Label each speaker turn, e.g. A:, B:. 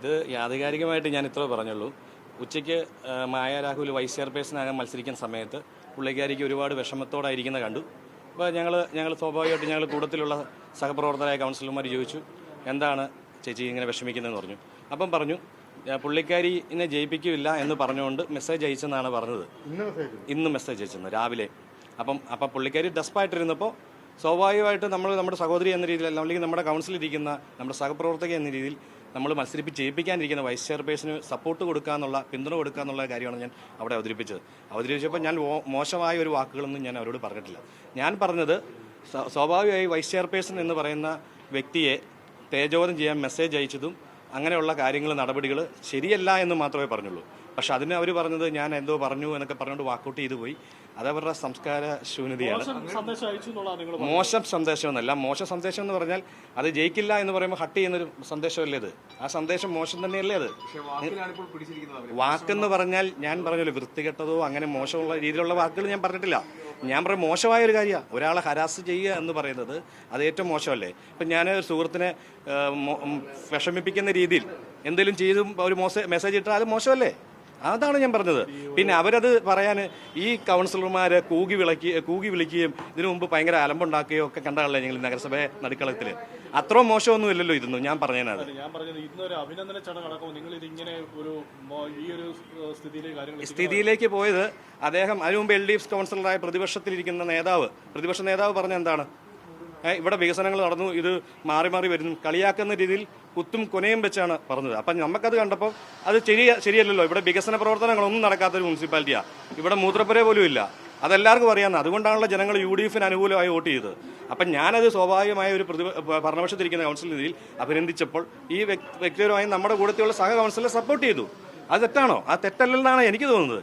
A: ഇത് ആധികാരികമായിട്ട് ഞാൻ ഇത്രേ പറഞ്ഞുള്ളൂ. ഉച്ചയ്ക്ക് മായ രാഹുൽ വൈസ് ചെയർപേഴ്സണാകാൻ മത്സരിക്കുന്ന സമയത്ത് പുള്ളിക്കാരിക്ക് ഒരുപാട് വിഷമത്തോടായിരിക്കുന്ന കണ്ടു. അപ്പോൾ ഞങ്ങൾ സ്വാഭാവികമായിട്ട് ഞങ്ങൾ കൂട്ടത്തിലുള്ള സഹപ്രവർത്തകരായ കൗൺസിലർമാർ ചോദിച്ചു, എന്താണ് ചേച്ചി ഇങ്ങനെ വിഷമിക്കുന്നതെന്ന് പറഞ്ഞു. അപ്പം പറഞ്ഞു, പുള്ളിക്കാരിനെ ജയിപ്പിക്കില്ല എന്ന് പറഞ്ഞുകൊണ്ട് മെസ്സേജ് അയച്ചെന്നാണ് പറഞ്ഞത്. ഇന്ന് മെസ്സേജ് അയച്ചെന്ന് രാവിലെ. അപ്പം പുള്ളിക്കാരി ഡെസ്പായിട്ടിരുന്നപ്പോൾ സ്വാഭാവികമായിട്ട് നമ്മുടെ സഹോദരി എന്ന രീതിയിൽ, അല്ലെങ്കിൽ നമ്മുടെ കൗൺസിലിരിക്കുന്ന നമ്മുടെ സഹപ്രവർത്തക എന്ന രീതിയിൽ നമ്മൾ ജയിപ്പിക്കാനിരിക്കുന്ന വൈസ് ചെയർപേഴ്സന് സപ്പോർട്ട് കൊടുക്കുക പിന്തുണ കൊടുക്കുക എന്നുള്ള കാര്യമാണ് ഞാൻ അവിടെ അവതരിപ്പിച്ചപ്പോൾ ഞാൻ മോശമായ ഒരു വാക്കുകളൊന്നും ഞാൻ അവരോട് പറഞ്ഞിട്ടില്ല. ഞാൻ പറഞ്ഞത് സ്വാഭാവികമായി വൈസ് ചെയർപേഴ്സൺ എന്ന് പറയുന്ന വ്യക്തിയെ തേജോധനം ചെയ്യാൻ മെസ്സേജ് അയച്ചതും അങ്ങനെയുള്ള നടപടികൾ ശരിയല്ല എന്ന് മാത്രമേ പറഞ്ഞുള്ളൂ. പക്ഷെ അതിന് അവർ പറഞ്ഞത് ഞാൻ എന്തോ പറഞ്ഞു എന്നൊക്കെ പറഞ്ഞുകൊണ്ട് വാക്കൗട്ട് ചെയ്തു പോയി. അതവരുടെ സംസ്കാര ശൂന്യതയാണ്. മോശം സന്ദേശം എന്നല്ല. മോശം സന്ദേശം എന്ന് പറഞ്ഞാൽ അത് ജയിക്കില്ല എന്ന് പറയുമ്പോൾ ഹട്ട് ചെയ്യുന്നൊരു സന്ദേശമല്ലേ അത്. ആ സന്ദേശം മോശം തന്നെയല്ലേ അത്. വാക്കെന്ന് പറഞ്ഞാൽ ഞാൻ പറഞ്ഞല്ലോ, വൃത്തികെട്ടതോ അങ്ങനെ മോശമുള്ള രീതിയിലുള്ള വാക്കുകൾ ഞാൻ പറഞ്ഞിട്ടില്ല. ഞാൻ പറയും മോശമായ ഒരു കാര്യമാണ്. ഒരാളെ ഹരാസ് ചെയ്യുക എന്ന് പറയുന്നത് അത് ഏറ്റവും മോശമല്ലേ. ഇപ്പം ഞാൻ ഒരു സുഹൃത്തിനെ വിഷമിപ്പിക്കുന്ന രീതിയിൽ എന്തെങ്കിലും ചെയ്തും ഒരു മെസ്സേജ് ഇട്ടാൽ അത് മോശമല്ലേ. അതാണ് ഞാൻ പറഞ്ഞത്. പിന്നെ അവരത് പറയാൻ ഈ കൗൺസിലർമാരെ കൂകി വിളിക്കുകയും ഇതിനു മുമ്പ് ഭയങ്കര അലമ്പുണ്ടാക്കുകയോ ഒക്കെ കണ്ടാണല്ലേ ഞങ്ങൾ നഗരസഭ നടുക്കളത്തിൽ. അത്രയും മോശമൊന്നും ഇല്ലല്ലോ ഇതൊന്നും. ഞാൻ പറഞ്ഞത് സ്ഥിതിയിലേക്ക് പോയത് അദ്ദേഹം അതിനു മുമ്പ് LDF കൗൺസിലറായ പ്രതിപക്ഷ നേതാവ് പറഞ്ഞ എന്താണ്, ഇവിടെ വികസനങ്ങൾ നടന്നു, ഇത് മാറി മാറി വരുന്നു, കളിയാക്കുന്ന രീതിയിൽ കുത്തും കൊനയും വെച്ചാണ് പറഞ്ഞത്. അപ്പം നമുക്കത് കണ്ടപ്പോൾ അത് ശരിയല്ലല്ലോ. ഇവിടെ വികസന പ്രവർത്തനങ്ങളൊന്നും നടക്കാത്തൊരു മുനിസിപ്പാലിറ്റിയാണ്. ഇവിടെ മൂത്രപ്പുര പോലും ഇല്ല. അതെല്ലാവർക്കും അറിയാവുന്ന. അതുകൊണ്ടാണല്ലോ ജനങ്ങൾ UDFന് അനുകൂലമായി വോട്ട് ചെയ്തത്. അപ്പം ഞാനത് സ്വാഭാവികമായ ഒരു ഭരണപക്ഷത്തിരിക്കുന്ന കൗൺസിൽ രീതിയിൽ അഭിനന്ദിച്ചപ്പോൾ ഈ വ്യക്തിപരമായി നമ്മുടെ കൂട്ടത്തിലുള്ള സഹ കൗൺസിലറെ സപ്പോർട്ട് ചെയ്തു. അത് തെറ്റാണോ? ആ തെറ്റല്ലെന്നാണ് എനിക്ക് തോന്നുന്നത്.